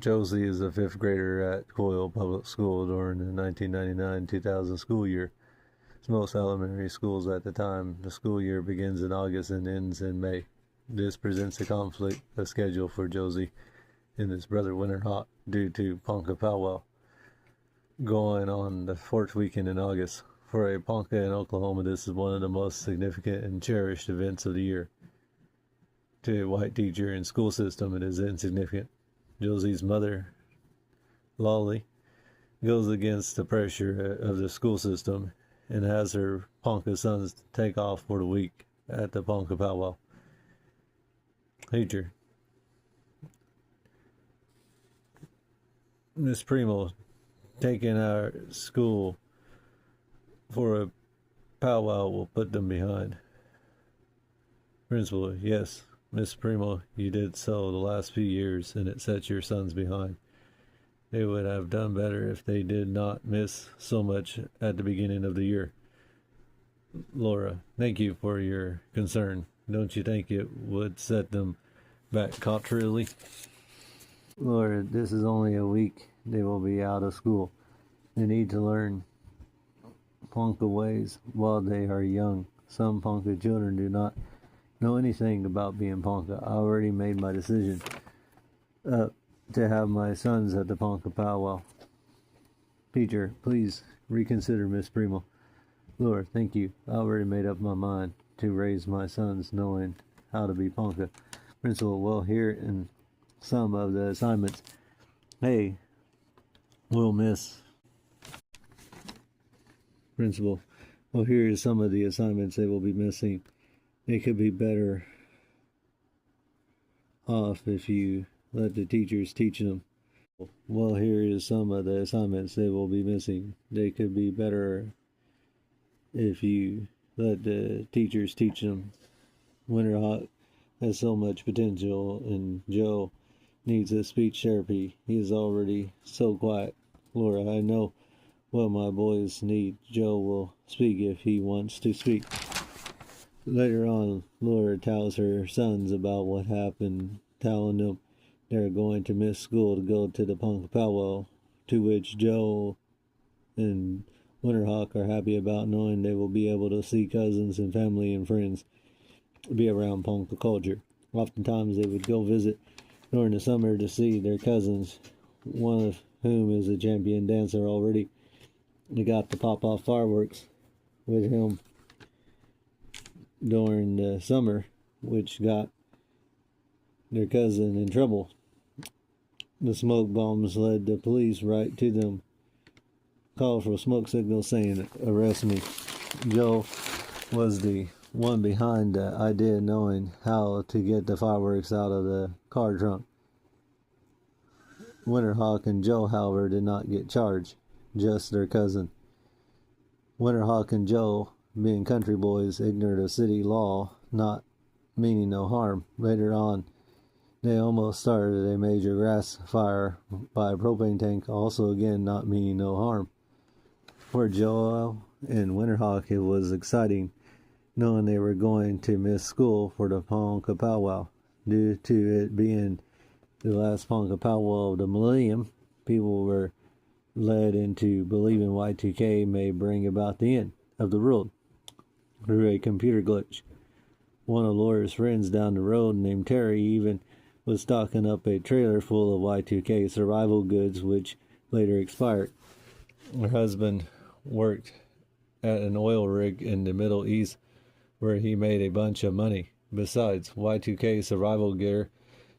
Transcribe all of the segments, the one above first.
Josie is a fifth grader at Coyle Public School during the 1999-2000 school year. As most elementary schools at the time, the school year begins in August and ends in May. This presents a conflict of schedule for Josie and his brother Winterhawk due to Ponca powwow going on the fourth weekend in August. For a Ponca in Oklahoma, this is one of the most significant and cherished events of the year. To a white teacher and school system, it is insignificant. Josie's mother, Lolly, goes against the pressure of the school system and has her Ponca sons take off for the week at the Ponca powwow. Teacher: Miss Primo, taking our school for a powwow will put them behind. Principal: Yes, Miss Primo, you did so the last few years, and it set your sons behind. They would have done better if they did not miss so much at the beginning of the year. Laura: Thank you for your concern. Don't you think it would set them back culturally? Laura: This is only a week. They will be out of school. They need to learn Ponca ways while they are young. Some Ponca children do not know anything about being Ponca. I already made my decision to have my sons at the Ponca powwow. Teacher: Please reconsider, Miss Primo. Laura: Thank you. I already made up my mind to raise my sons knowing how to be Ponca. Principal: Well, here in some of the assignments, hey, we'll miss. Principal: Well, here is some of the assignments they will be missing. They could be better off if you let the teachers teach them. Well, here is some of the assignments they will be missing. They could be better if you let the teachers teach them. Winterhawk has so much potential, and Joe needs a speech therapy. He is already so quiet. Laura: I know what my boys need. Joe will speak if he wants to speak. Later on, Laura tells her sons about what happened, telling them they're going to miss school to go to the Ponca powwow, to which Joe and Winterhawk are happy about, knowing they will be able to see cousins and family and friends, be around Ponca culture. Oftentimes they would go visit during the summer to see their cousins, one of whom is a champion dancer already. They got to pop off fireworks with him during the summer, which got their cousin in trouble. The smoke bombs led the police right to them. Called for smoke signals saying, "Arrest me." Joe was the one behind the idea, knowing how to get the fireworks out of the car trunk. Winterhawk and Joe, however, did not get charged, just their cousin. Winterhawk and Joe, being country boys, ignorant of city law, not meaning no harm. Later on, they almost started a major grass fire by a propane tank, also again not meaning no harm. For Joe and Winterhawk, it was exciting, knowing they were going to miss school for the Ponca powwow. Due to it being the last Ponca powwow of the millennium, people were led into believing Y2K may bring about the end of the world through a computer glitch. One of Laura's friends down the road, named Terry, even was stocking up a trailer full of Y2K survival goods, which later expired. Her husband worked at an oil rig in the Middle East, where he made a bunch of money. Besides Y2K survival gear,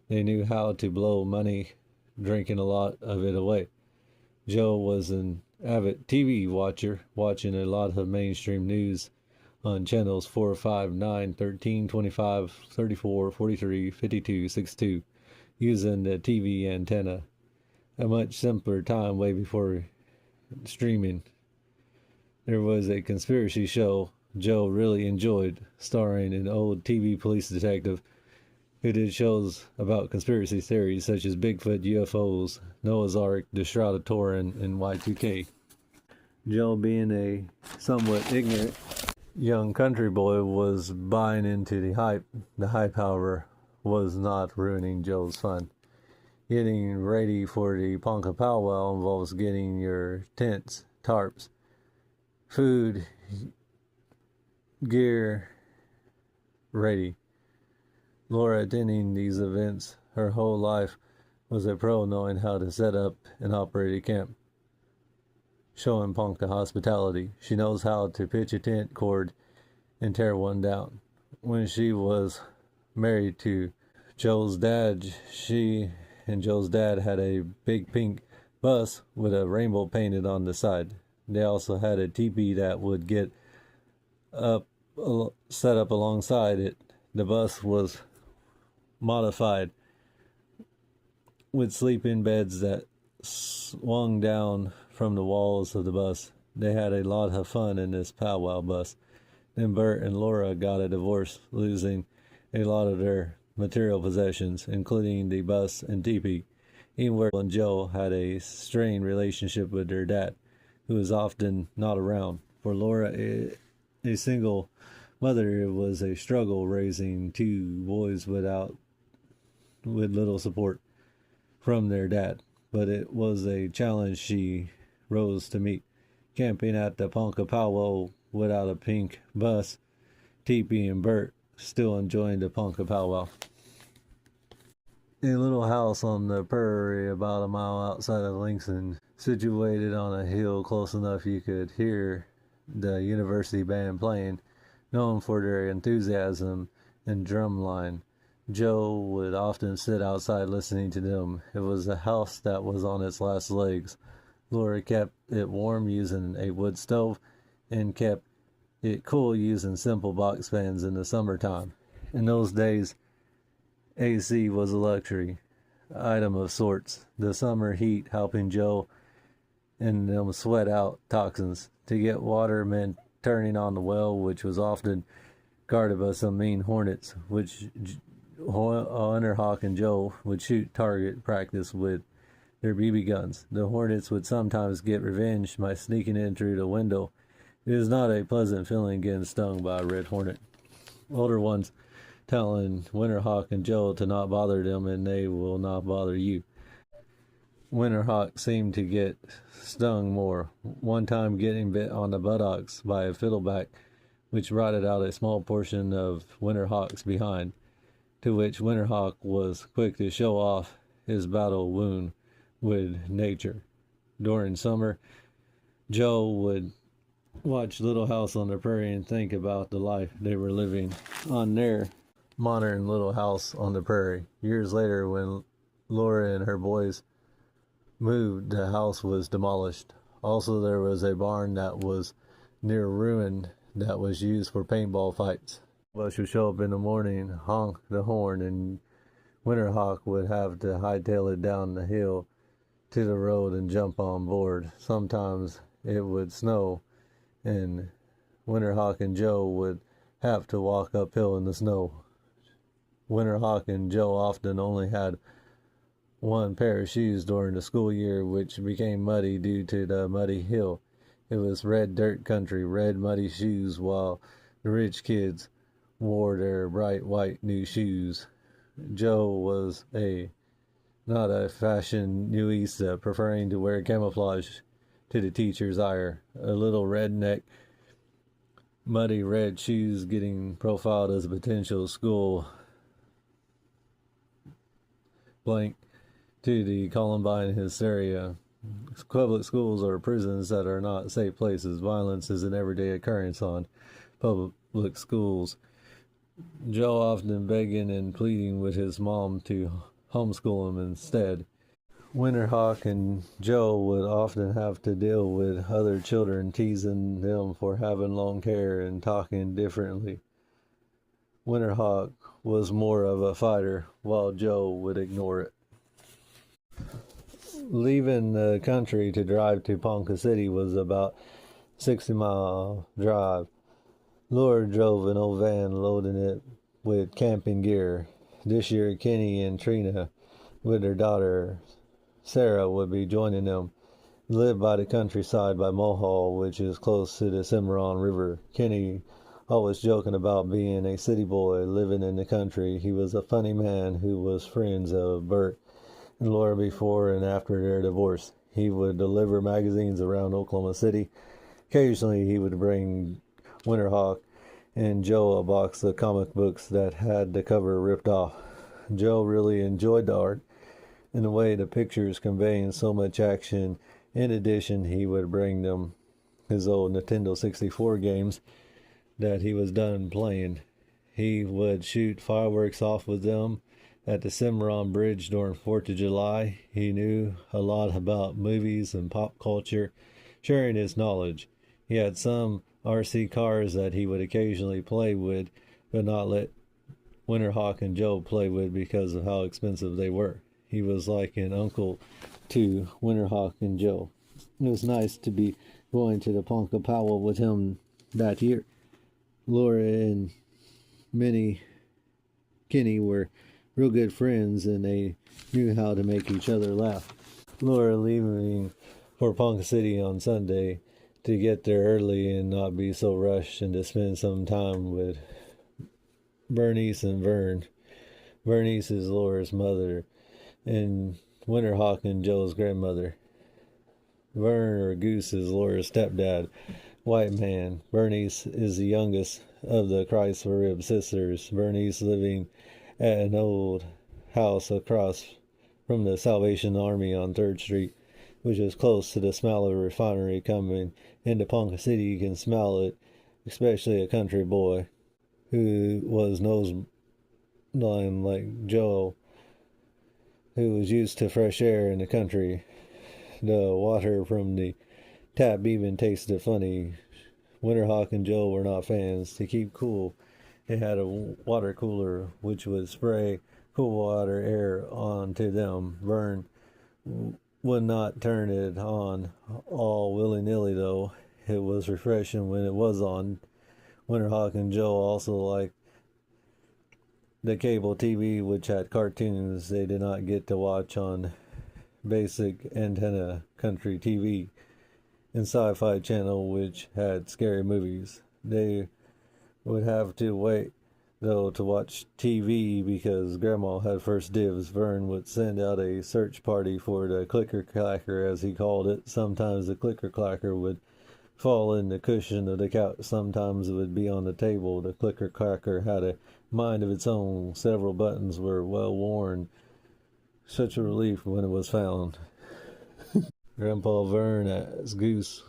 they knew how to blow money, drinking a lot of it away. Joe was an avid TV watcher, watching a lot of mainstream news on channels 4, 5, 9, 13, 25, 34, 43, 52, 62, using the TV antenna. A much simpler time way before streaming. There was a conspiracy show Joe really enjoyed, starring an old TV police detective who did shows about conspiracy theories such as Bigfoot, UFOs, Noah's Ark, the Shroud of Turin, and Y2K. Joe, being a somewhat ignorant young country boy, was buying into the hype. The hype, however, was not ruining Joe's fun. Getting ready for the Ponca powwow involves getting your tents, tarps, food, gear ready. Laura, attending these events her whole life, was a pro knowing how to set up and operate a camp, showing Ponca hospitality. She knows how to pitch a tent cord and tear one down. When she was married to Joe's dad, she and Joe's dad had a big pink bus with a rainbow painted on the side. They also had a teepee that would get up set up alongside it. The bus was modified with sleep-in beds that swung down from the walls of the bus. They had a lot of fun in this powwow bus. Then Bert and Laura got a divorce, losing a lot of their material possessions, including the bus and teepee. Ingwer and Joe had a strained relationship with their dad, who was often not around. For Laura, a single mother, it was a struggle raising two boys with little support from their dad. But it was a challenge she rose to meet. Camping at the Ponca powwow without a pink bus, teepee and Bert still enjoying the Ponca powwow. A little house on the prairie about a mile outside of Langston, situated on a hill close enough you could hear the university band playing, known for their enthusiasm and drumline. Joe would often sit outside listening to them. It was a house that was on its last legs. Laura kept it warm using a wood stove and kept it cool using simple box fans in the summertime. In those days, AC was a luxury item of sorts, the summer heat helping Joe and them sweat out toxins. To get water meant turning on the well, which was often guarded by some mean hornets, which Underhawk and Joe would shoot target practice with their BB guns. The hornets would sometimes get revenge by sneaking in through the window. It is not a pleasant feeling getting stung by a red hornet. Older ones telling Winterhawk and Joe to not bother them and they will not bother you. Winterhawk seemed to get stung more, one time getting bit on the buttocks by a fiddleback, which rotted out a small portion of Winterhawk's behind, to which Winterhawk was quick to show off his battle wound with nature. During summer, Joe would watch Little House on the Prairie and think about the life they were living on their modern Little House on the Prairie. Years later, when Laura and her boys moved, the house was demolished. Also, there was a barn that was near ruin that was used for paintball fights. Bus would show up in the morning, honk the horn, and Winterhawk would have to hightail it down the hill to the road and jump on board. Sometimes it would snow, and Winterhawk and Joe would have to walk uphill in the snow. Winterhawk and Joe often only had one pair of shoes during the school year, which became muddy due to the muddy hill. It was red dirt country, red muddy shoes, while the rich kids wore their bright white new shoes. Joe was not a fashionista, preferring to wear camouflage to the teacher's ire. A little redneck, muddy red shoes getting profiled as a potential school blank to the Columbine hysteria. Public schools are prisons that are not safe places. Violence is an everyday occurrence on public schools. Joe often begging and pleading with his mom to homeschool him instead. Winterhawk and Joe would often have to deal with other children teasing them for having long hair and talking differently. Winterhawk was more of a fighter, while Joe would ignore it. Leaving the country to drive to Ponca City was about 60-mile drive. Laura drove an old van, loading it with camping gear. This year, Kenny and Trina, with their daughter Sarah, would be joining them. They lived by the countryside by Mulhall, which is close to the Cimarron River. Kenny always joking about being a city boy living in the country. He was a funny man who was friends of Bert and Laura before and after their divorce. He would deliver magazines around Oklahoma City. Occasionally, he would bring Winterhawk and Joe a box of comic books that had the cover ripped off. Joe really enjoyed the art in the way the pictures conveying so much action. In addition, he would bring them his old Nintendo 64 games that he was done playing. He would shoot fireworks off with them at the Cimarron Bridge during 4th of July. He knew a lot about movies and pop culture, sharing his knowledge. He had some RC cars that he would occasionally play with, but not let Winterhawk and Joe play with because of how expensive they were. He was like an uncle to Winterhawk and Joe. It was nice to be going to the Ponca powwow with him that year. Laura and Minnie Kinney were real good friends, and they knew how to make each other laugh. Laura leaving for Ponca City on Sunday to get there early and not be so rushed, and to spend some time with Bernice and Vern. Bernice is Laura's mother, and Winterhawk and Joe's grandmother. Vern, or Goose, is Laura's stepdad, white man. Bernice is the youngest of the Chrysler sisters. Bernice living at an old house across from the Salvation Army on 3rd Street, which is close to the smell of a refinery. Coming into Ponca City, you can smell it, especially a country boy who was nose blind like Joe, who was used to fresh air in the country. The water from the tap even tasted funny. Winterhawk and Joe were not fans. To keep cool, they had a water cooler which would spray cool water air onto them. Vern would not turn it on all willy-nilly, though. It was refreshing when it was on. Winterhawk and Joe also liked the cable TV, which had cartoons they did not get to watch on basic antenna country TV, and Sci-Fi Channel, which had scary movies. They would have to wait, though, to watch TV because Grandma had first dibs. Vern would send out a search party for the clicker-clacker, as he called it. Sometimes the clicker-clacker would fall in the cushion of the couch. Sometimes it would be on the table. The clicker-clacker had a mind of its own. Several buttons were well worn. Such a relief when it was found. Grandpa Vern, as Goose.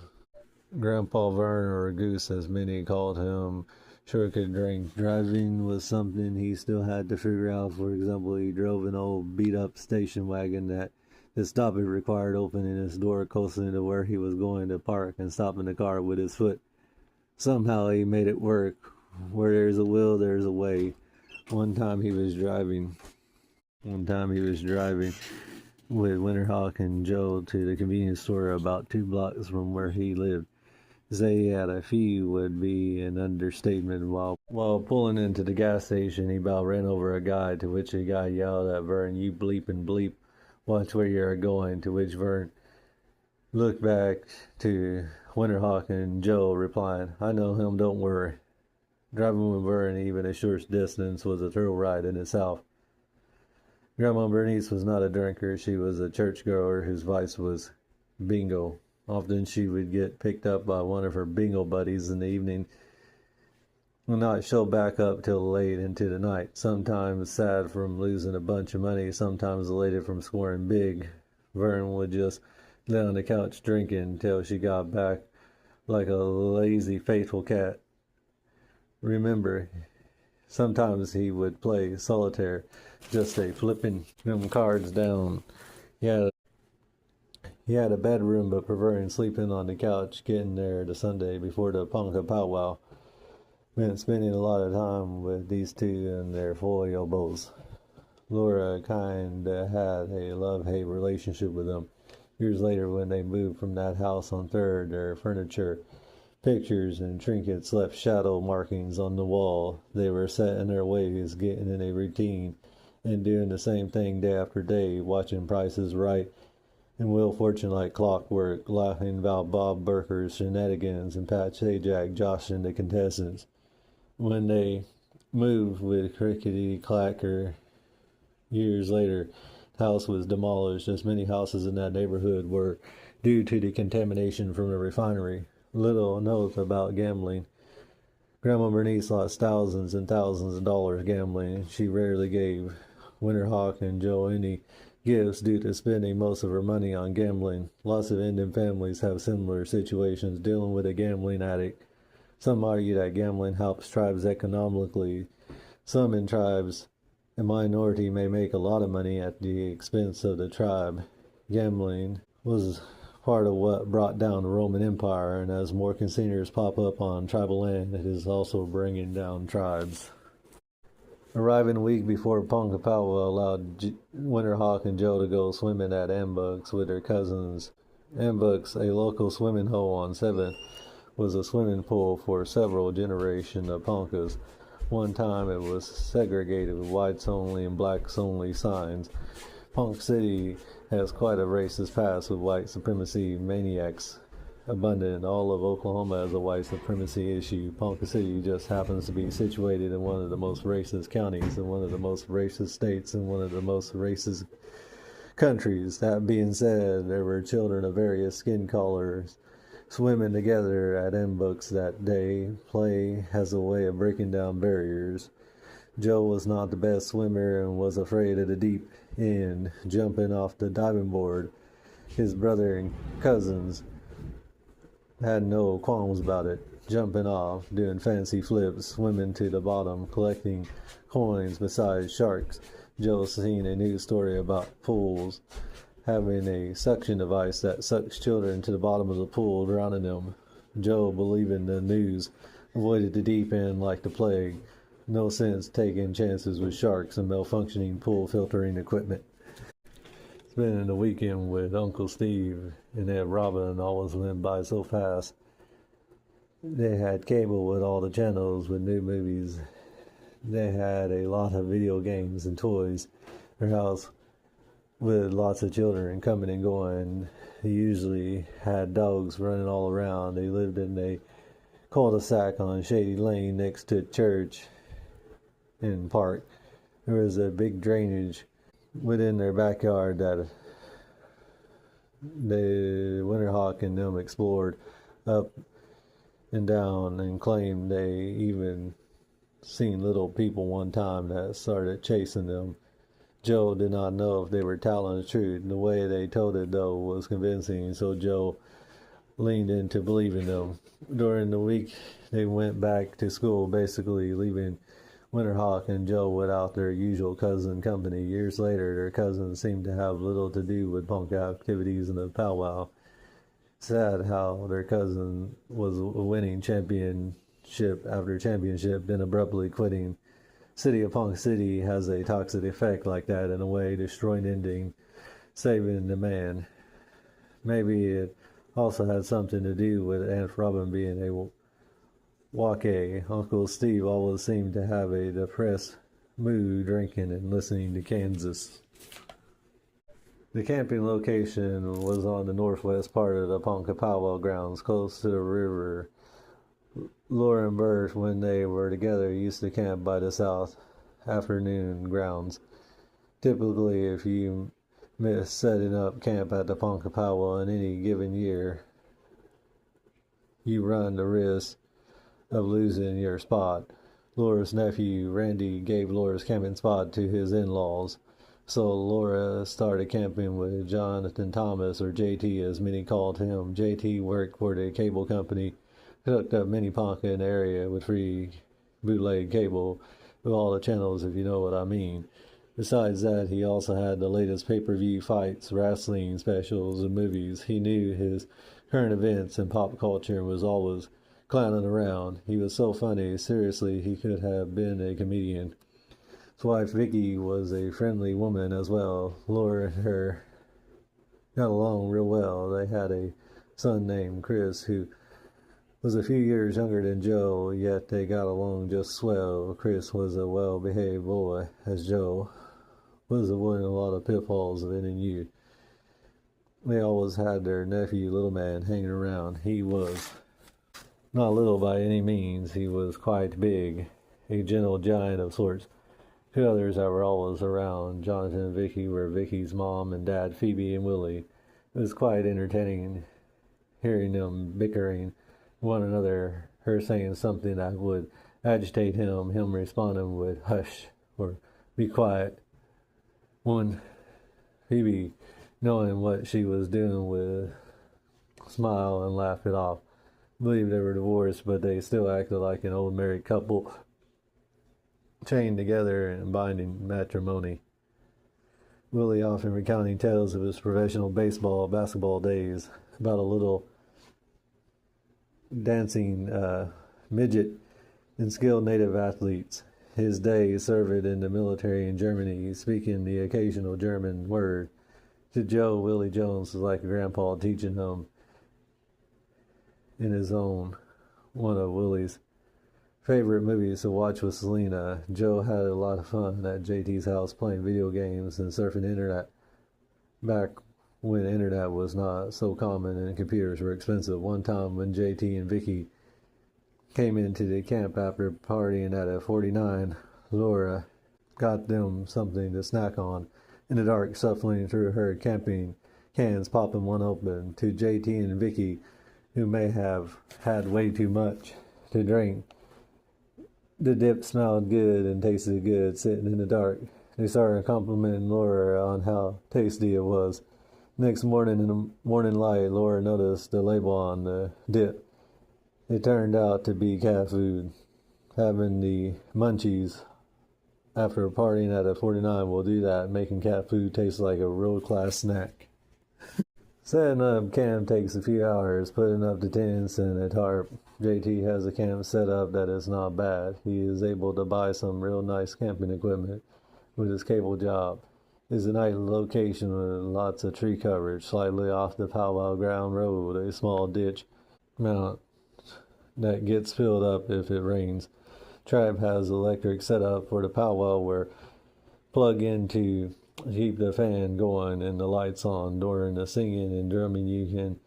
Grandpa Vern, or Goose as many called him, sure could drink. Driving was something he still had to figure out. For example, he drove an old beat-up station wagon that to stop it required opening his door closer to where he was going to park and stopping the car with his foot. Somehow he made it work. Where there's a will, there's a way. One time he was driving with Winterhawk and Joe to the convenience store about 2 blocks from where he lived. Say he had a few would be an understatement. While pulling into the gas station, he about ran over a guy, to which the guy yelled at Vern, "You bleep and bleep, watch where you're going," to which Vern looked back to Winterhawk and Joe replied, "I know him, don't worry." Driving with Vern even a short distance was a thrill ride in itself. Grandma Bernice was not a drinker. She was a churchgoer whose vice was bingo. Often she would get picked up by one of her bingo buddies in the evening and not show back up till late into the night, sometimes sad from losing a bunch of money, sometimes elated from scoring big. Vern would just lay on the couch drinking till she got back like a lazy, faithful cat. Remember, sometimes he would play solitaire, just a flipping them cards down. He had a bedroom, but preferring sleeping on the couch. Getting there to Sunday before the Ponca powwow meant spending a lot of time with these two and their foibles. Laura kinda had a love-hate relationship with them. Years later, when they moved from that house on 3rd, their furniture, pictures, and trinkets left shadow markings on the wall. They were set in their ways, getting in a routine and doing the same thing day after day, watching Prices Right and Wheel of Fortune like clockwork, laughing about Bob Burker's shenanigans and Pat Sajak joshing the contestants. When they moved with Crickety Clacker years later, house was demolished, as many houses in that neighborhood were, due to the contamination from the refinery. Little known about gambling. Grandma Bernice lost thousands and thousands of dollars gambling. She rarely gave Winterhawk and Joe any gifts due to spending most of her money on gambling. Lots of Indian families have similar situations dealing with a gambling addict. Some argue that gambling helps tribes economically. Some in tribes, a minority, may make a lot of money at the expense of the tribe. Gambling was part of what brought down the Roman Empire, and as more casinos pop up on tribal land, it is also bringing down tribes. Arriving a week before Ponca allowed Winterhawk and Joe to go swimming at Ambucks with their cousins. Ambucks, a local swimming hole on 7th, was a swimming pool for several generations of Poncas. One time it was segregated with whites only and blacks only signs. Ponca City has quite a racist past, with white supremacy maniacs abundant. All of Oklahoma has a white supremacy issue. Ponca City just happens to be situated in one of the most racist counties, in one of the most racist states, in one of the most racist countries. That being said, there were children of various skin colors swimming together at Ambucks that day. Play has a way of breaking down barriers. Joe was not the best swimmer and was afraid of the deep end, jumping off the diving board. His brother and cousins had no qualms about it, jumping off, doing fancy flips, swimming to the bottom, collecting coins besides sharks. Joe's seen a news story about pools having a suction device that sucks children to the bottom of the pool, drowning them. Joe, believing the news, avoided the deep end like the plague. No sense taking chances with sharks and malfunctioning pool filtering equipment. Spending the weekend with Uncle Steve and Aunt Robin always went by so fast. They had cable with all the channels with new movies. They had a lot of video games and toys. Their house with lots of children coming and going. He usually had dogs running all around. They lived in a cul-de-sac on Shady Lane next to church and park. There was a big drainage within their backyard that the Winterhawk and them explored up and down, and claimed they even seen little people one time that started chasing them. Joe did not know if they were telling the truth. The way they told it, though, was convincing, so Joe leaned into believing them. During the week, they went back to school, basically leaving Winterhawk and Joe without their usual cousin company. Years later, their cousins seemed to have little to do with Ponca activities in the powwow. Sad how their cousin was winning championship after championship, then abruptly quitting. City of Ponca City has a toxic effect like that, in a way, destroying ending, saving the man. Maybe it also had something to do with Aunt Robin being a Wake. Uncle Steve always seemed to have a depressed mood, drinking and listening to Kansas. The camping location was on the northwest part of the Ponca powwow grounds, close to the river. Laura and Bert, when they were together, used to camp by the south afternoon grounds. Typically, if you miss setting up camp at the Ponca powwow in any given year, you run the risk of losing your spot. Laura's nephew, Randy, gave Laura's camping spot to his in-laws, so Laura started camping with Jonathan Thomas, or JT as many called him. JT worked for the cable company, hooked up mini Ponca in the area with free bootleg cable with all the channels, if you know what I mean. Besides that, he also had the latest pay-per-view fights, wrestling specials, and movies. He knew his current events and pop culture and was always clowning around. He was so funny, seriously, he could have been a comedian. His wife Vicky was a friendly woman as well. Laura and her got along real well. They had a son named Chris who was a few years younger than Joe, yet they got along just swell. Chris was a well-behaved boy, as Joe was avoiding a lot of pitfalls of NNU. They always had their nephew, Little Man, hanging around. He was not little by any means. He was quite big, a gentle giant of sorts. Two others that were always around, Jonathan and Vicky, were Vicky's mom and dad, Phoebe and Willie. It was quite entertaining hearing them bickering one another, her saying something that would agitate him responding with hush or be quiet. When Phoebe, knowing what she was doing, would smile and laugh it off. Believed they were divorced, but they still acted like an old married couple, chained together in binding matrimony. Willie often recounting tales of his professional basketball days, about a little dancing midget and skilled native athletes. His days served in the military in Germany, speaking the occasional German word. To Joe, Willie Jones was like a grandpa teaching him in his own. One of Willie's favorite movies to watch with Selena. Joe had a lot of fun at JT's house playing video games and surfing the internet back when the internet was not so common and computers were expensive. One time when JT and Vicky came into the camp after partying at a 49, Laura got them something to snack on. In the dark, shuffling through her camping cans, popping one open. To JT and Vicky, who may have had way too much to drink, the dip smelled good and tasted good sitting in the dark. They started complimenting Laura on how tasty it was. Next morning, in the morning light, Laura noticed the label on the dip. It turned out to be cat food. Having the munchies after partying at a 49 will do that, making cat food taste like a world-class snack. Setting up camp takes a few hours, putting up the tents and a tarp. JT has a camp set up that is not bad. He is able to buy some real nice camping equipment with his cable job. It's a nice location with lots of tree coverage, slightly off the powwow ground road, a small ditch mount that gets filled up if it rains. Tribe has electric setup for the powwow where plug in to keep the fan going and the lights on. During the singing and drumming, you can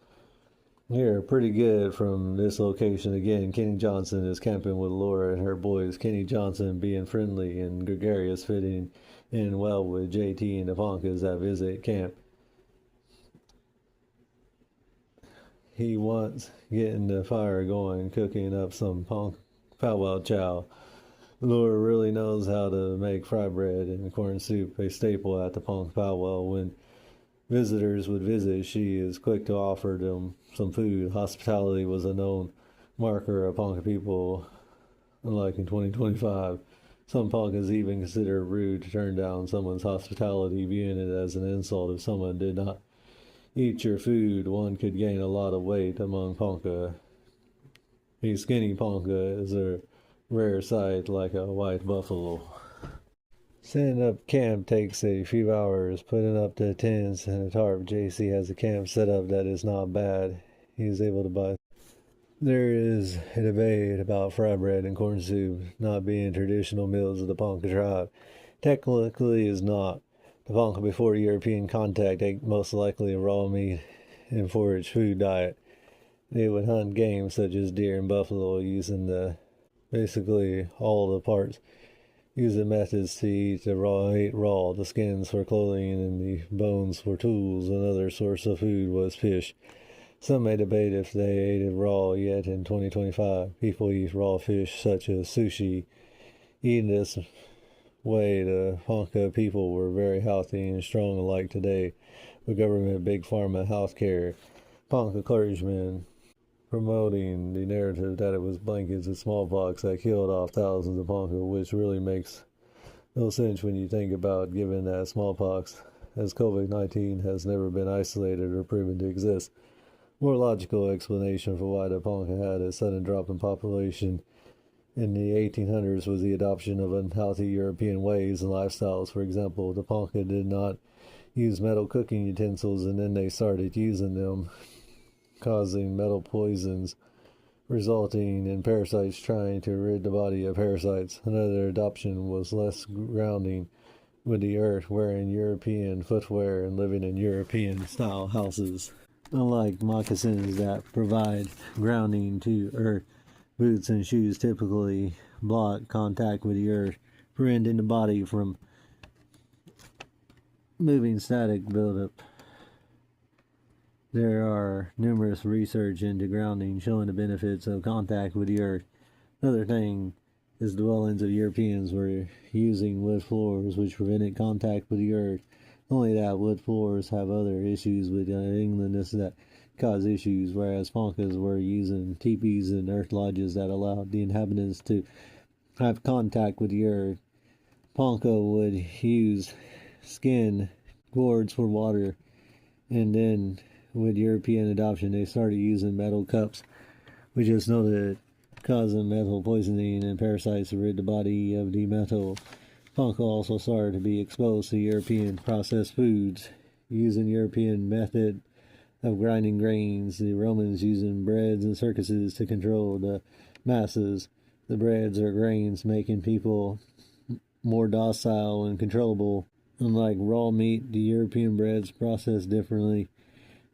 hear pretty good from this location. Again, Kenny Johnson is camping with Laura and her boys. Kenny Johnson being friendly and gregarious, fitting in well with JT and the Poncas that visit camp. He wants getting the fire going, cooking up some powwow chow. Laura really knows how to make fry bread and corn soup, a staple at the Ponca powwow. When visitors would visit, she is quick to offer them some food. Hospitality was a known marker of Ponca people, unlike in 2025. Some Poncas even consider it rude to turn down someone's hospitality, viewing it as an insult if someone did not eat your food. One could gain a lot of weight among Ponca. A skinny Ponca is a rare sight, like a white buffalo. Setting up camp takes a few hours. Putting up the tents and a tarp. JC has a camp set up that is not bad. He is able to buy. There is a debate about fry bread and corn soup not being traditional meals of the Ponca tribe. Technically is not. The Ponca before European contact ate most likely a raw meat and forage food diet. They would hunt game such as deer and buffalo using basically all the parts. Using methods to eat raw, the skins for clothing and the bones for tools. Another source of food was fish. Some may debate if they ate it raw, yet in 2025, people eat raw fish such as sushi. Eating this way, the Ponca people were very healthy and strong alike today, with government, big pharma, healthcare. Ponca clergymen promoting the narrative that it was blankets and smallpox that killed off thousands of Ponca, which really makes no sense when you think about given that smallpox, as COVID-19 has never been isolated or proven to exist. More logical explanation for why the Ponca had a sudden drop in population in the 1800s was the adoption of unhealthy European ways and lifestyles. For example, the Ponca did not use metal cooking utensils, and then they started using them, causing metal poisons, resulting in parasites trying to rid the body of parasites. Another adoption was less grounding with the earth, wearing European footwear and living in European-style houses. Unlike moccasins that provide grounding to earth, boots and shoes typically block contact with the earth, preventing the body from moving static buildup. There are numerous research into grounding showing the benefits of contact with the earth. Another thing is dwellings of Europeans were using wood floors which prevented contact with the earth. Only that wood floors have other issues with Englandness that cause issues, whereas Poncas were using teepees and earth lodges that allowed the inhabitants to have contact with the earth. Ponca would use skin gourds for water, and then with European adoption they started using metal cups, which is noted causing metal poisoning and parasites to rid the body of the metal. Ponca also started to be exposed to European processed foods, using European method of grinding grains, the Romans using breads and circuses to control the masses. The breads or grains making people more docile and controllable. Unlike raw meat, the European breads processed differently.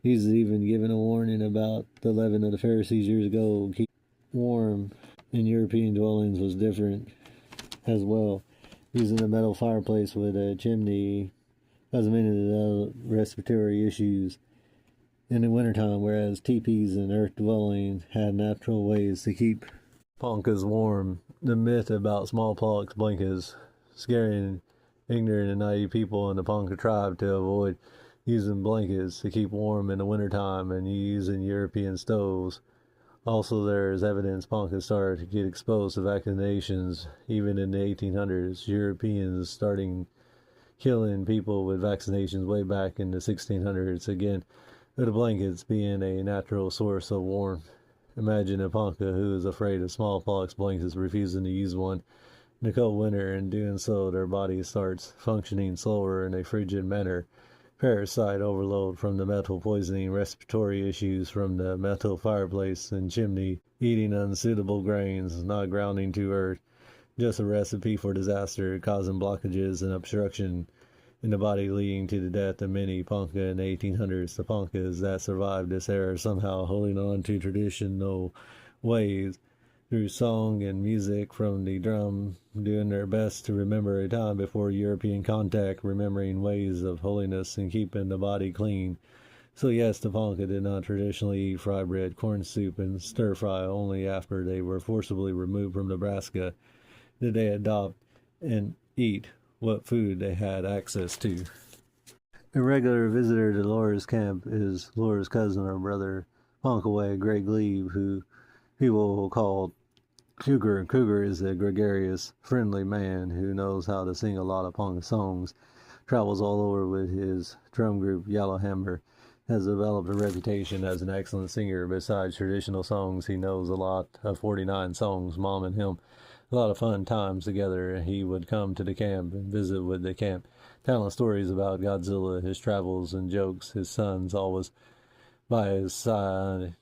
He's even given a warning about the leaven of the Pharisees years ago. Keep warm in European dwellings was different as well. Using a metal fireplace with a chimney caused many of the respiratory issues in the wintertime, whereas teepees and earth dwellings had natural ways to keep Poncas warm. The myth about smallpox blankets scaring ignorant and naive people in the Ponca tribe to avoid using blankets to keep warm in the wintertime and using European stoves. Also, there is evidence Ponca started to get exposed to vaccinations even in the 1800s. Europeans starting killing people with vaccinations way back in the 1600s. Again, with the blankets being a natural source of warmth. Imagine a Ponca who is afraid of smallpox blankets refusing to use one in the cold winter, and doing so their body starts functioning slower in a frigid manner. Parasite overload from the metal poisoning, respiratory issues from the metal fireplace and chimney, eating unsuitable grains, not grounding to earth. Just a recipe for disaster, causing blockages and obstruction in the body, leading to the death of many Ponca in the 1800s. The Poncas that survived this era somehow holding on to traditional ways through song and music from the drum, doing their best to remember a time before European contact, remembering ways of holiness and keeping the body clean. So yes, the Ponca did not traditionally eat fry bread, corn soup, and stir fry. Only after they were forcibly removed from Nebraska did they adopt and eat what food they had access to. A regular visitor to Laura's camp is Laura's cousin or brother, Poncaway Greg Glebe, who people call Cougar. Cougar is a gregarious, friendly man who knows how to sing a lot of Ponca songs, travels all over with his drum group Yellowhammer, has developed a reputation as an excellent singer. Besides traditional songs, he knows a lot of 49 songs. Mom and him a lot of fun times together. He would come to the camp and visit with the camp, telling stories about Godzilla, his travels and jokes. His sons always by his side,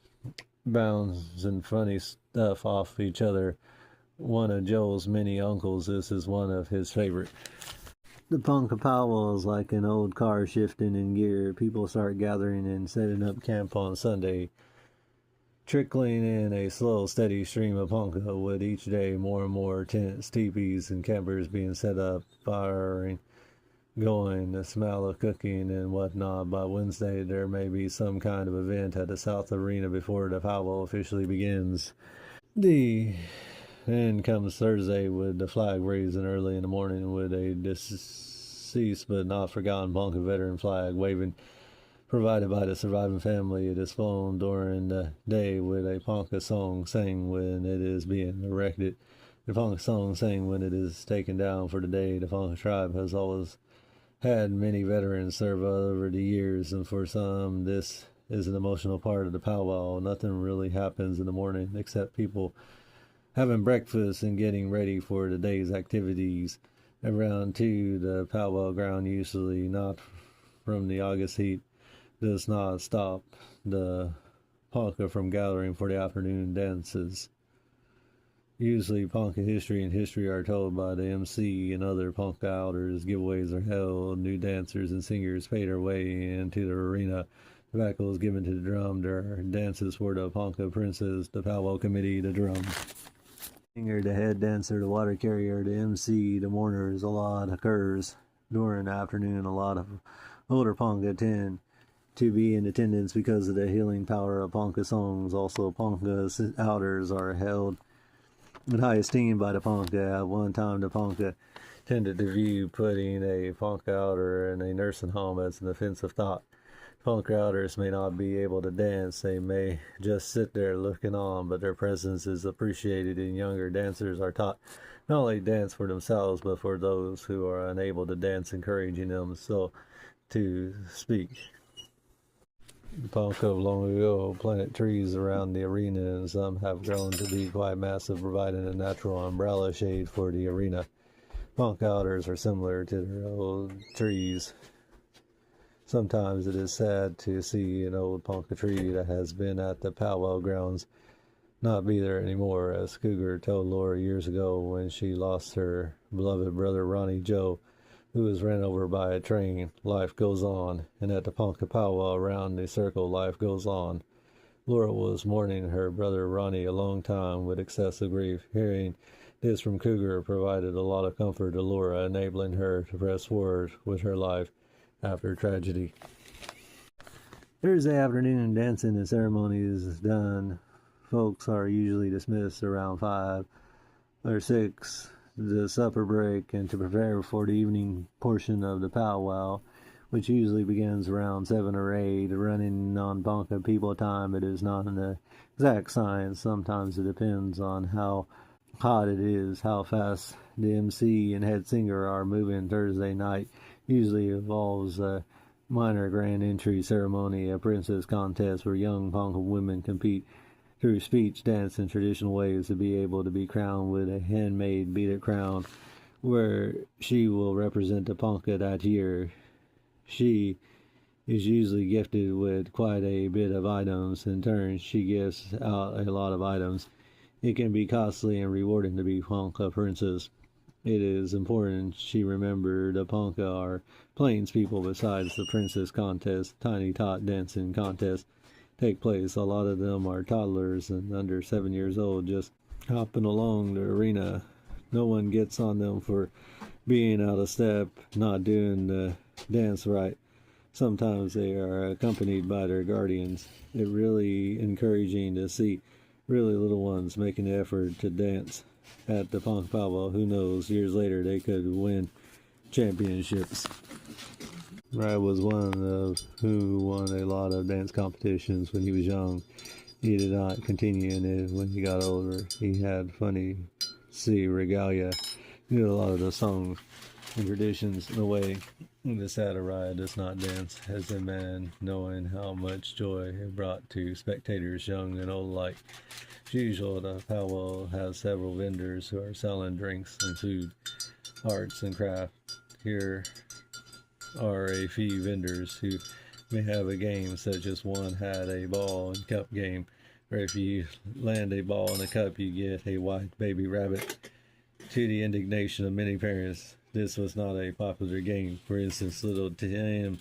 bouncing funny stuff off each other. One of Joel's many uncles, this is one of his favorite. The Ponca powwow is like an old car shifting in gear. People start gathering and setting up camp on Sunday, trickling in a slow, steady stream of Ponca, with each day more and more tents, teepees, and campers being set up, firing going, the smell of cooking and whatnot. By Wednesday, there may be some kind of event at the South Arena before the powwow officially begins. Then comes Thursday with the flag raising early in the morning with a deceased but not forgotten Ponca veteran flag waving, provided by the surviving family. It is flown during the day with a Ponca song sang when it is being erected. The Ponca song sang when it is taken down for the day. The Ponca tribe has always had many veterans serve over the years, and for some this is an emotional part of the powwow. Nothing really happens in the morning except people having breakfast and getting ready for the day's activities. Around 2, the powwow ground, usually not from the August heat, does not stop the Ponca from gathering for the afternoon dances. Usually Ponca history and history are told by the MC and other Ponca elders. Giveaways are held, new dancers and singers pay their way into the arena. Tobacco is given to the drum. There are dances for the Ponca princes, the powwow committee, the drums. Singer, the head dancer, the water carrier, the MC, the mourners, a lot occurs during the afternoon. A lot of older Ponca tend to be in attendance because of the healing power of Ponca songs. Also, Ponca's outers are held in high esteem by the Ponca. At one time, the Ponca tended to view putting a Ponca outer in a nursing home as an offensive thought. Punk outers may not be able to dance, they may just sit there looking on, but their presence is appreciated, and younger dancers are taught not only to dance for themselves, but for those who are unable to dance, encouraging them so to speak. The Ponca of long ago planted trees around the arena, and some have grown to be quite massive, providing a natural umbrella shade for the arena. Ponca outers are similar to their old trees. Sometimes it is sad to see an old Ponca tree that has been at the powwow grounds not be there anymore, as Cougar told Laura years ago when she lost her beloved brother Ronnie Joe, who was ran over by a train. Life goes on, and at the Ponca powwow around the circle, life goes on. Laura was mourning her brother Ronnie a long time with excessive grief. Hearing this from Cougar provided a lot of comfort to Laura, enabling her to press forward with her life after tragedy. Thursday afternoon dancing and ceremony is done. Folks are usually dismissed around 5 or 6 the supper break and to prepare for the evening portion of the powwow, which usually begins around 7 or 8. Running on Ponca people time, it is not an exact science. Sometimes it depends on how hot it is, how fast the MC and head singer are moving. Thursday night usually involves a minor grand entry ceremony, a princess contest where young Ponca women compete through speech, dance, and traditional ways to be able to be crowned with a handmade beaded crown, where she will represent the Ponca that year. She is usually gifted with quite a bit of items. In turn, she gives out a lot of items. It can be costly and rewarding to be Ponca princess. It is important she remember the Ponca are plains people besides the princess contest. Tiny tot dancing contests take place. A lot of them are toddlers and under 7 years old, just hopping along the arena. No one gets on them for being out of step, not doing the dance right. Sometimes they are accompanied by their guardians. It's really encouraging to see really little ones making the effort to dance at the Ponca powwow. Who knows, years later they could win championships. I was one of who won a lot of dance competitions when he was young. He did not continue in it when he got older. He had funny regalia. He did a lot of the songs and traditions in a way. The Saturday does not dance as a man, knowing how much joy it brought to spectators, young and old alike. As usual, the powwow has several vendors who are selling drinks and food, arts and craft. Here are a few vendors who may have a game, such as one had a ball and cup game, where if you land a ball in a cup, you get a white baby rabbit. To the indignation of many parents, this was not a popular game. For instance, little Tim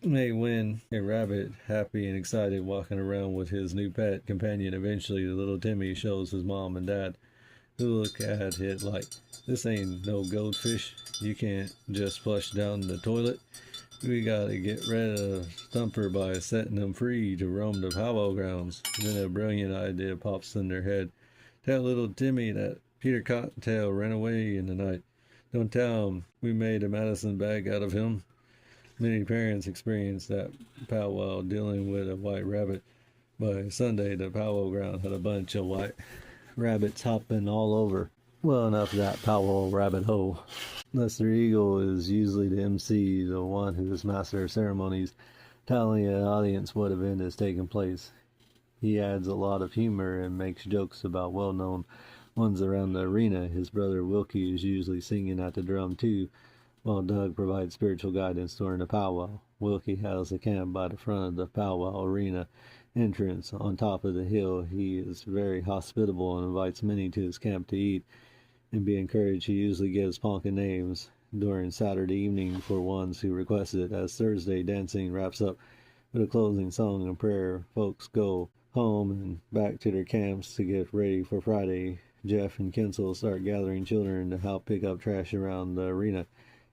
may win a rabbit, happy and excited, walking around with his new pet companion. Eventually, the little Timmy shows his mom and dad, who look at it like, this ain't no goldfish. You can't just flush down the toilet. We gotta get rid of Thumper by setting him free to roam the powwow grounds. Then a brilliant idea pops in their head. Tell little Timmy that Peter Cottontail ran away in the night. Don't tell him we made a medicine bag out of him. Many parents experience that powwow dealing with a white rabbit. By Sunday, the powwow ground had a bunch of white rabbits hopping all over. Well, enough of that powwow rabbit hole. Lester Eagle is usually the MC, the one who is master of ceremonies, telling the audience what event is taking place. He adds a lot of humor and makes jokes about well-known ones around the arena. His brother Wilkie is usually singing at the drum too, while Doug provides spiritual guidance during the powwow. Wilkie has a camp by the front of the powwow arena entrance on top of the hill. He is very hospitable and invites many to his camp to eat and be encouraged. He usually gives Ponca names during Saturday evening for ones who requested it. As Thursday dancing wraps up with a closing song and prayer, folks go home and back to their camps to get ready for Friday Jeff and Kinsel start gathering children to help pick up trash around the arena.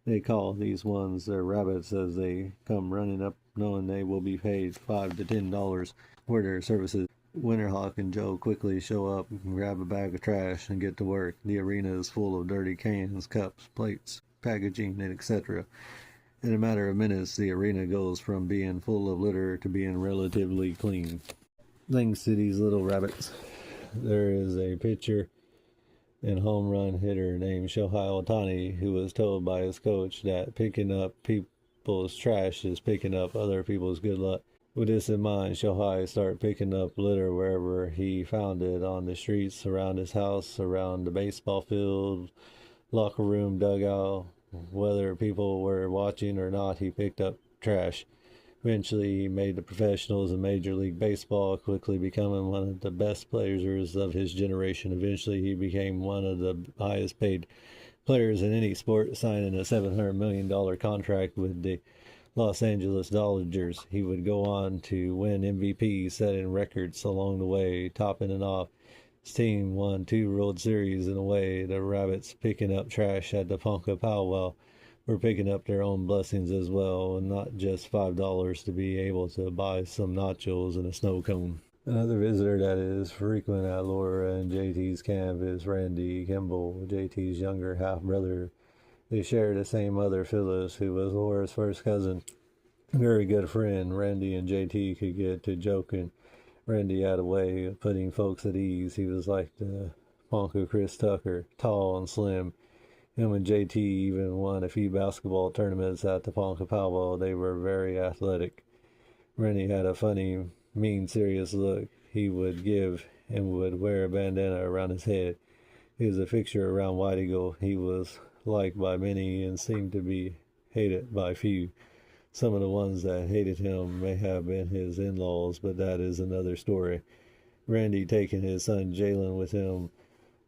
They call these ones their rabbits as they come running up knowing they will be paid $5 to $10 for their services. Winterhawk and Joe quickly show up, grab a bag of trash, and get to work. The arena is full of dirty cans, cups, plates, packaging, and etc. In a matter of minutes, the arena goes from being full of litter to being relatively clean. Thanks to these little rabbits, there is a pitcher and home run hitter named Shohei Ohtani who was told by his coach that picking up people's trash is picking up other people's good luck. With this in mind, Shohei started picking up litter wherever he found it, on the streets, around his house, around the baseball field, locker room, dugout. Whether people were watching or not, he picked up trash. Eventually, he made the professionals in Major League Baseball, quickly becoming one of the best players of his generation. Eventually, he became one of the highest paid players in any sport, signing a $700 million contract with the Los Angeles Dodgers. He would go on to win MVP, setting records along the way, topping it off. His team won 2 World Series in a way. The Rabbits picking up trash at the Ponca powwow were picking up their own blessings as well, and not just $5 to be able to buy some nachos and a snow cone. Another visitor that is frequent at Laura and JT's camp is Randy Kimball, JT's younger half-brother. They share the same mother, Phyllis, who was Laura's first cousin. Very good friend. Randy and JT could get to joking. Randy had a way of putting folks at ease. He was like the Ponca Chris Tucker, tall and slim. Him and JT even won a few basketball tournaments at the Ponca powwow. They were very athletic. Randy had a funny, mean, serious look he would give and would wear a bandana around his head. He was a fixture around White Eagle. He was liked by many and seemed to be hated by few. Some of the ones that hated him may have been his in-laws, but that is another story. Randy taking his son Jalen with him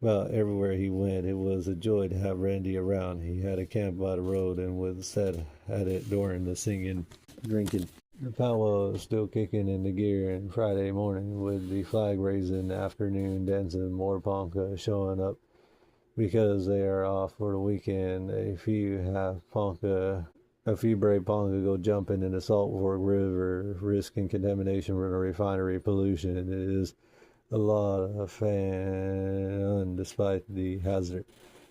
about everywhere he went. It was a joy to have Randy around. He had a camp by the road and would sit at it during the singing, drinking. The powwow was still kicking into gear, and Friday morning with the flag raising, afternoon dancing, more Ponca showing up because they are off for the weekend. A few brave Ponca go jumping in the Salt Fork River, risking contamination from the refinery pollution. It is a lot of fun despite the hazard.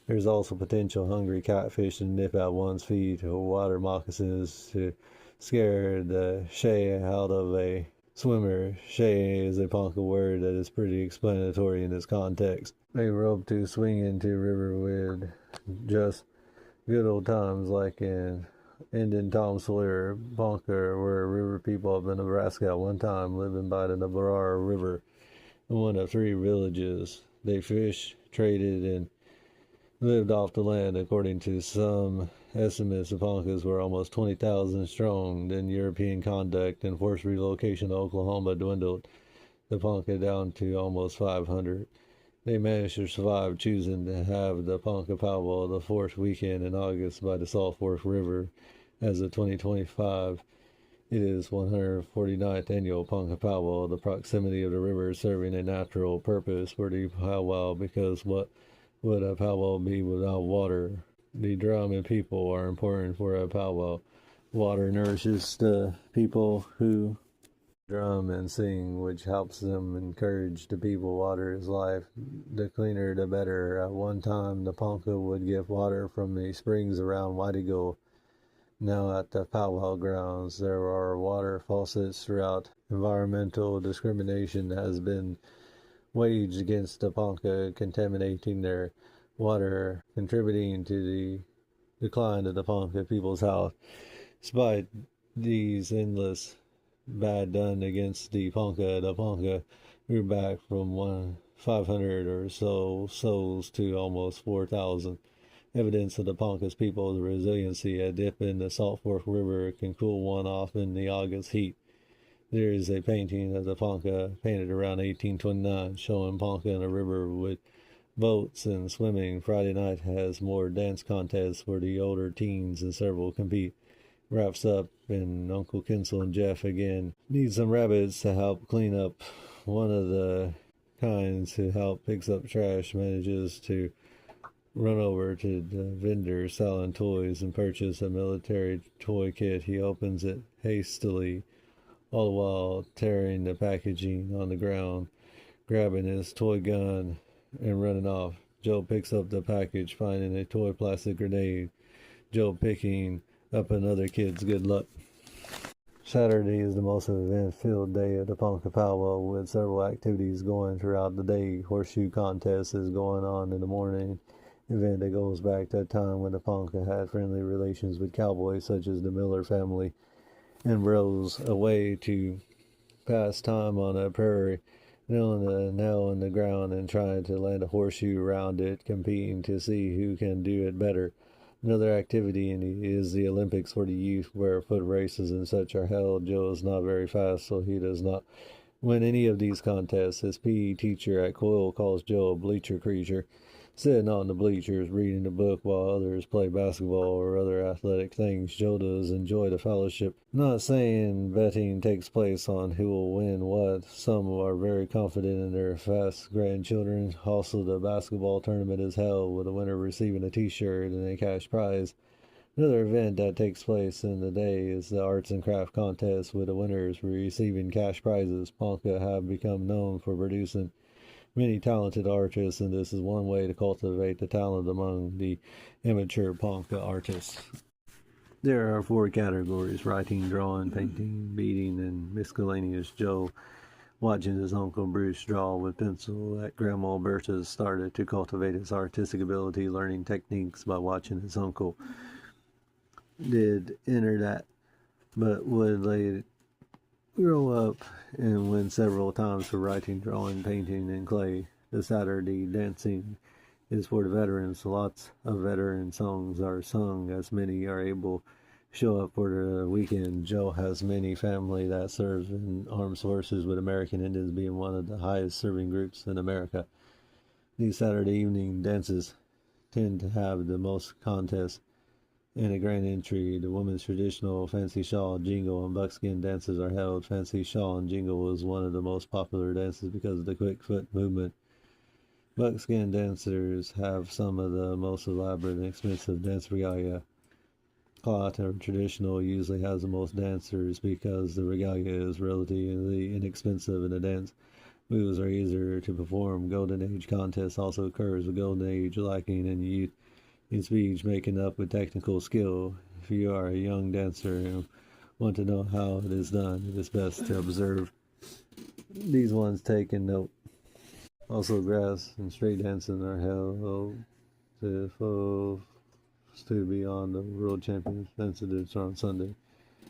There's also potential hungry catfish to nip at one's feet, or water moccasins to scare the shay out of a swimmer. Shay is a Ponca word that is pretty explanatory in this context. They rope to swing into river with just good old times like in Indian Tom Sawyer, Ponca were river people up in Nebraska at one time, living by the Niobrara River, one of 3 villages. They fished, traded, and lived off the land. According to some estimates, the Poncas were almost 20,000 strong. Then European conduct and forced relocation to Oklahoma dwindled the Ponca down to almost 500. They managed to survive, choosing to have the Ponca powwow the 4th weekend in August by the Salt Fork River. As of 2025, it is 149th annual Ponca powwow. The proximity of the river serving a natural purpose for the powwow, because what would a powwow be without water? The drum and people are important for a powwow. Water nourishes the people who drum and sing, which helps them encourage the people. Water is life. The cleaner, the better. At one time, the Ponca would get water from the springs around White Eagle. Now at the powwow grounds, there are water faucets throughout. Environmental discrimination has been waged against the Ponca, contaminating their water, contributing to the decline of the Ponca people's health. Despite these endless bad done against the Ponca grew back from 500 or so souls to almost 4,000. Evidence of the Ponca's people's resiliency. A dip in the Salt Fork River can cool one off in the August heat. There is a painting of the Ponca painted around 1829 showing Ponca in a river with boats and swimming. Friday night has more dance contests for the older teens and several compete. Wraps up and Uncle Kinsel and Jeff again need some rabbits to help clean up one of the kinds who help picks up trash manages to run over to the vendor selling toys and purchase a military toy kit. He opens it hastily, all the while tearing the packaging on the ground, grabbing his toy gun and running off. Joe picks up the package, finding a toy plastic grenade. Joe picking up another kid's good luck. Saturday is the most event-filled day of the Ponca Powwow, with several activities going throughout the day. Horseshoe contest is going on in the morning, event that goes back to a time when the Ponca had friendly relations with cowboys such as the Miller family, and rose a way to pass time on a prairie, nailing a nail in the ground and trying to land a horseshoe around it, competing to see who can do it better. Another activity is the Olympics for the youth, where foot races and such are held. Joe is not very fast, so he does not win any of these contests. His PE teacher at Coyle calls Joe a bleacher creature, sitting on the bleachers reading a book while others play basketball or other athletic things. Joe does enjoy the fellowship. Not saying betting takes place on who will win what. Some are very confident in their fast grandchildren. Also, the basketball tournament is held, with the winner receiving a t-shirt and a cash prize. Another event that takes place in the day is the arts and craft contest, with the winners receiving cash prizes. Ponca have become known for producing many talented artists, and this is one way to cultivate the talent among the amateur Ponca artists. There are 4 categories: writing, drawing, painting, beading, and miscellaneous. Joe, watching his uncle Bruce draw with pencil at Grandma Bertha's, started to cultivate his artistic ability, learning techniques by watching his uncle. Did enter that, but would later grow up and win several times for writing, drawing, painting, and clay. The Saturday dancing is for the veterans. Lots of veteran songs are sung, as many are able to show up for the weekend. Joe has many family that serves in armed forces, with American Indians being one of the highest serving groups in America. These Saturday evening dances tend to have the most contests. In a grand entry, the women's traditional fancy shawl, jingle, and buckskin dances are held. Fancy shawl and jingle is one of the most popular dances because of the quick foot movement. Buckskin dancers have some of the most elaborate and expensive dance regalia. Cloth or traditional usually has the most dancers because the regalia is relatively inexpensive, and the dance moves are easier to perform. Golden Age contest also occurs, with Golden Age lacking in youth in speech, making up with technical skill. If you are a young dancer and want to know how it is done, it is best to observe these ones taken note. Also, grass and straight dancing are held to be on the World Championships on Sunday.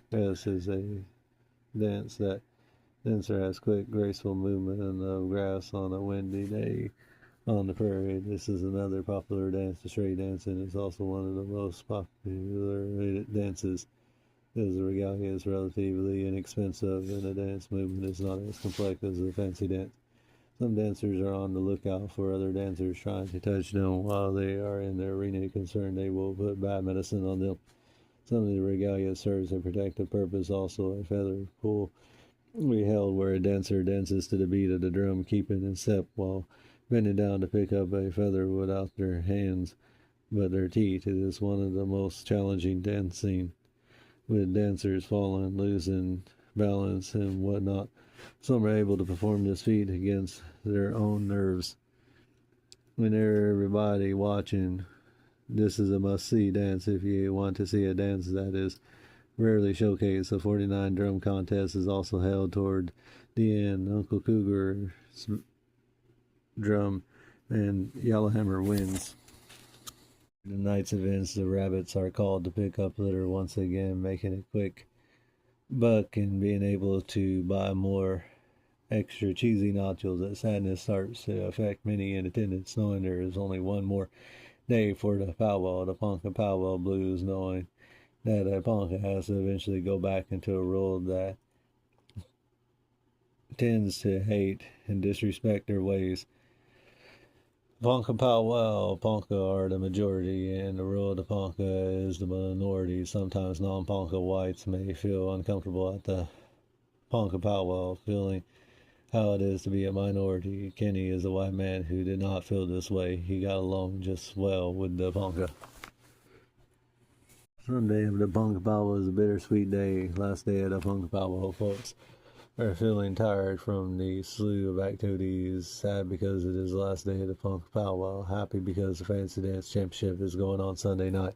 Grass is a dance that dancer has quick, graceful movement of grass on a windy day on the prairie. This is another popular dance. The straight dancing is also one of the most popular dances, as the regalia is relatively inexpensive and the dance movement is not as complex as the fancy dance. Some dancers are on the lookout for other dancers trying to touch them while they are in the arena concerned they will put bad medicine on them. Some of the regalia serves a protective purpose. Also, a feather pool we held where a dancer dances to the beat of the drum, keeping in step while bending down to pick up a feather without their hands but their teeth. It is one of the most challenging dancing, with dancers falling, losing balance, and whatnot. Some are able to perform this feat against their own nerves. When everybody watching, this is a must-see dance if you want to see a dance that is rarely showcased. The 49 drum contest is also held toward the end. Uncle Cougar's drum and Yellowhammer wins. In the night's events, the rabbits are called to pick up litter once again, making a quick buck and being able to buy more extra cheesy nachos. That sadness starts to affect many in attendance, knowing there is only one more day for the powwow. The Ponca powwow blues, knowing that a Ponca has to eventually go back into a world that tends to hate and disrespect their ways. Ponca powwow, Ponca are the majority, and the world of Ponca is the minority. Sometimes non-Ponca whites may feel uncomfortable at the Ponca powwow, feeling how it is to be a minority. Kenny is a white man who did not feel this way. He got along just well with the Ponca. Sunday of the Ponca Powwow is a bittersweet day. Last day of the Ponca Powwow, folks are feeling tired from the slew of activities, sad because it is the last day of the Ponca Powwow, happy because the Fancy Dance Championship is going on Sunday night.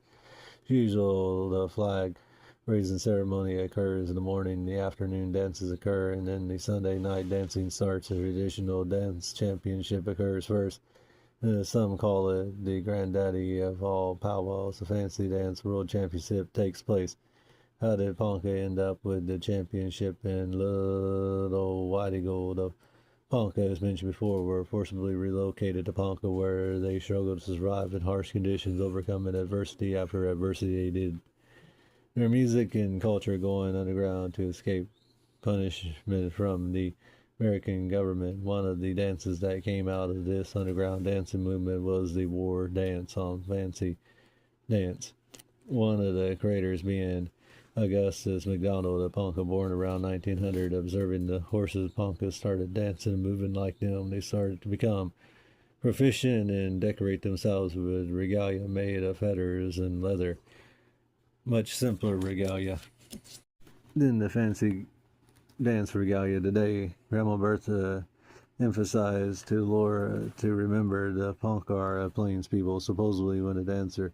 As usual, the flag raising ceremony occurs in the morning, the afternoon dances occur, and then the Sunday night dancing starts. The traditional dance championship occurs first. Some call it the granddaddy of all powwows. The Fancy Dance World Championship takes place. How did Ponca end up with the championship in Little Whitey Gold? The Ponca, as mentioned before, were forcibly relocated to Ponca, where they struggled to survive in harsh conditions, overcoming adversity after adversity. They did their music and culture going underground to escape punishment from the American government. One of the dances that came out of this underground dancing movement was the war dance on Fancy Dance. One of the creators being Augustus McDonald, a Ponca born around 1900. Observing the horses, Ponca started dancing and moving like them. They started to become proficient and decorate themselves with regalia made of feathers and leather. Much simpler regalia than the fancy dance regalia today. Grandma Bertha emphasized to Laura to remember the Ponca are Plains people. Supposedly, when a dancer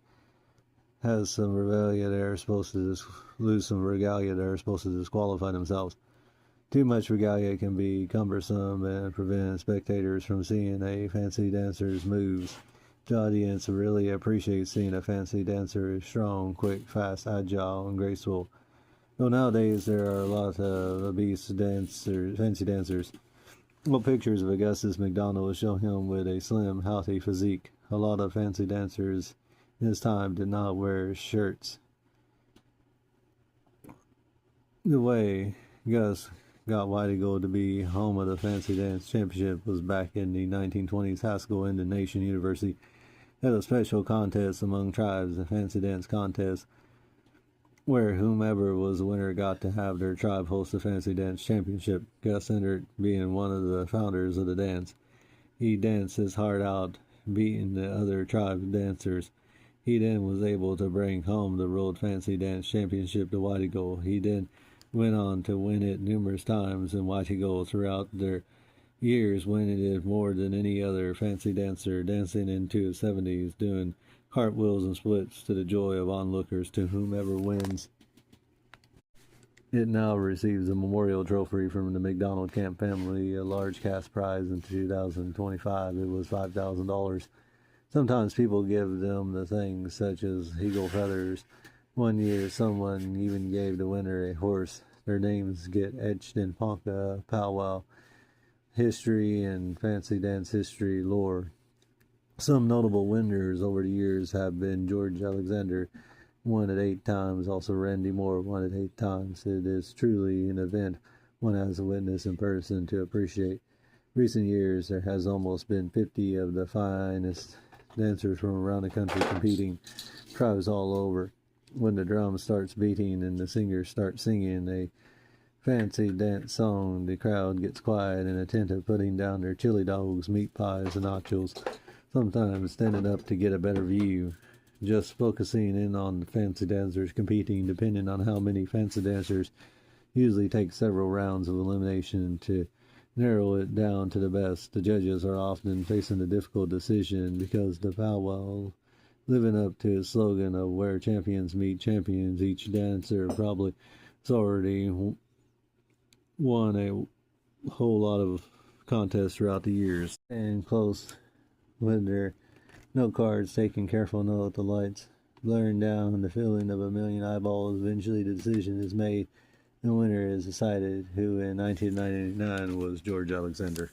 has some regalia, they're supposed to lose some regalia, they're supposed to disqualify themselves. Too much regalia can be cumbersome and prevent spectators from seeing a fancy dancer's moves. The audience really appreciates seeing a fancy dancer strong, quick, fast, agile, and graceful. Though nowadays there are a lot of obese dancers, fancy dancers. Well, pictures of Augustus McDonald show him with a slim, healthy physique. A lot of fancy dancers in his time did not wear shirts. The way Gus got Whitey Gold to be home of the Fancy Dance Championship was back in the 1920s. Haskell Indian Nation University had a special contest among tribes, a fancy dance contest, where whomever was the winner got to have their tribe host the Fancy Dance Championship. Gus entered, being one of the founders of the dance. He danced his heart out, beating the other tribe dancers. He then was able to bring home the World Fancy Dance Championship to Whitey Gold. He then went on to win it numerous times, and Whitey Gold throughout their years winning it more than any other fancy dancer, dancing into his 70s, doing cartwheels and splits to the joy of onlookers. To whomever wins, it now receives a memorial trophy from the McDonald Camp family, a large cash prize in 2025. It was $5,000. Sometimes people give them the things such as eagle feathers. One year, someone even gave the winner a horse. Their names get etched in Ponca powwow history and fancy dance history lore. Some notable winners over the years have been George Alexander, won it 8 times. Also, Randy Moore won it 8 times. It is truly an event one has to witness in person to appreciate. Recent years, there has almost been 50 of the finest dancers from around the country competing, tribes all over. When the drum starts beating and the singers start singing a fancy dance song, the crowd gets quiet and attentive, putting down their chili dogs, meat pies, and nachos, sometimes standing up to get a better view, just focusing in on the fancy dancers competing. Depending on how many fancy dancers, usually take several rounds of elimination to narrow it down to the best. The judges are often facing a difficult decision because the powwow, living up to its slogan of where champions meet champions, each dancer probably has already won a whole lot of contests throughout the years. And close with their note cards, taking careful note of the lights blurring down, the feeling of a million eyeballs. Eventually the decision is made. The winner is decided, who in 1999 was George Alexander.